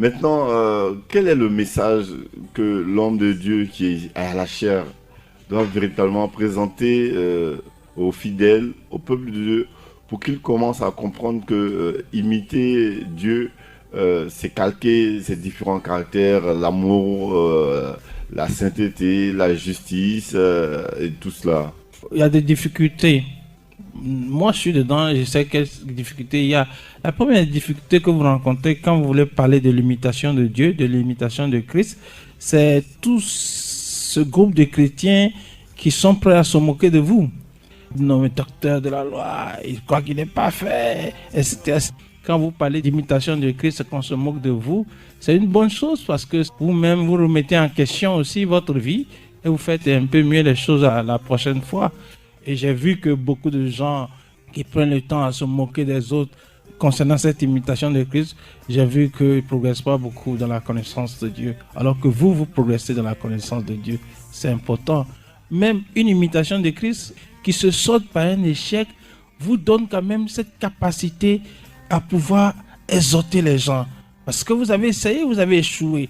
Maintenant, quel est le message que l'homme de Dieu qui est à la chair doit véritablement présenter aux fidèles, au peuple de Dieu, pour qu'ils commencent à comprendre que imiter Dieu, c'est calquer ses différents caractères, l'amour, la sainteté, la justice et tout cela. Il y a des difficultés. Moi, je suis dedans et je sais quelles difficultés il y a. La première difficulté que vous rencontrez quand vous voulez parler de l'imitation de Dieu, de l'imitation de Christ, c'est tout ce groupe de chrétiens qui sont prêts à se moquer de vous. Non, mais docteur de la loi, il croit qu'il n'est pas fait, etc. Quand vous parlez d'imitation de Christ, qu'on se moque de vous, c'est une bonne chose parce que vous-même, vous remettez en question aussi votre vie et vous faites un peu mieux les choses à la prochaine fois. Et j'ai vu que beaucoup de gens qui prennent le temps à se moquer des autres concernant cette imitation de Christ, j'ai vu qu'ils ne progressent pas beaucoup dans la connaissance de Dieu. Alors que vous progressez dans la connaissance de Dieu. C'est important. Même une imitation de Christ qui se solde par un échec vous donne quand même cette capacité à pouvoir exhorter les gens. Parce que vous avez essayé, vous avez échoué.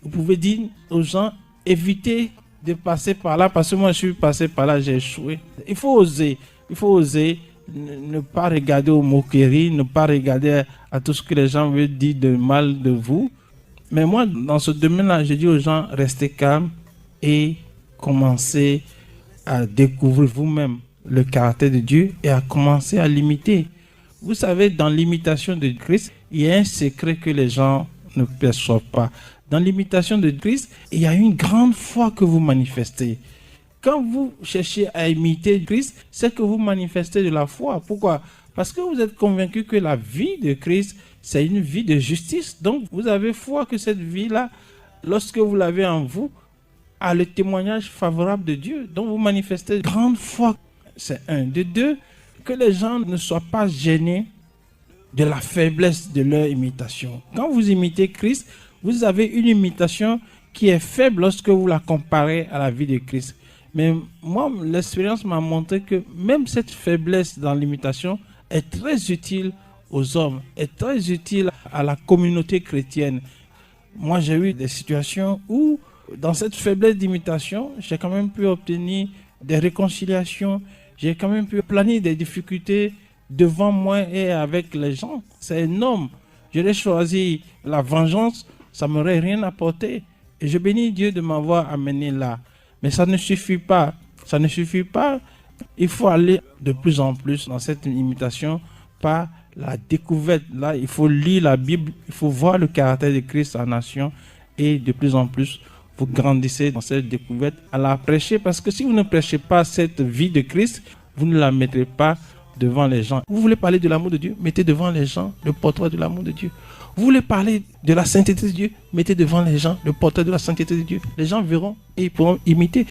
Vous pouvez dire aux gens, évitez de passer par là, parce que moi je suis passé par là, j'ai échoué. Il faut oser ne pas regarder aux moqueries, ne pas regarder à tout ce que les gens veulent dire de mal de vous. Mais moi, dans ce domaine-là, je dis aux gens, restez calmes et commencez à découvrir vous-même le caractère de Dieu et à commencer à l'imiter. Vous savez, dans l'imitation de Christ, il y a un secret que les gens ne perçoivent pas. Dans l'imitation de Christ, il y a une grande foi que vous manifestez. Quand vous cherchez à imiter Christ, c'est que vous manifestez de la foi. Pourquoi? Parce que vous êtes convaincu que la vie de Christ, c'est une vie de justice. Donc, vous avez foi que cette vie-là, lorsque vous l'avez en vous, a le témoignage favorable de Dieu. Donc, vous manifestez grande foi. C'est un. De deux, que les gens ne soient pas gênés de la faiblesse de leur imitation. Quand vous imitez Christ, vous avez une imitation qui est faible lorsque vous la comparez à la vie de Christ. Mais moi, l'expérience m'a montré que même cette faiblesse dans l'imitation est très utile aux hommes, est très utile à la communauté chrétienne. Moi, j'ai eu des situations où, dans cette faiblesse d'imitation, j'ai quand même pu obtenir des réconciliations, j'ai quand même pu planer des difficultés devant moi et avec les gens. C'est énorme. J'aurais choisi la vengeance, ça ne m'aurait rien apporté. Et je bénis Dieu de m'avoir amené là. Mais ça ne suffit pas. Ça ne suffit pas. Il faut aller de plus en plus dans cette imitation par la découverte. Là, il faut lire la Bible, il faut voir le caractère de Christ en nation et de plus en plus, vous grandissez dans cette découverte à la prêcher. Parce que si vous ne prêchez pas cette vie de Christ, vous ne la mettrez pas devant les gens. Vous voulez parler de l'amour de Dieu, mettez devant les gens le portrait de l'amour de Dieu. Vous voulez parler de la sainteté de Dieu, mettez devant les gens le portrait de la sainteté de Dieu. Les gens verront et ils pourront imiter.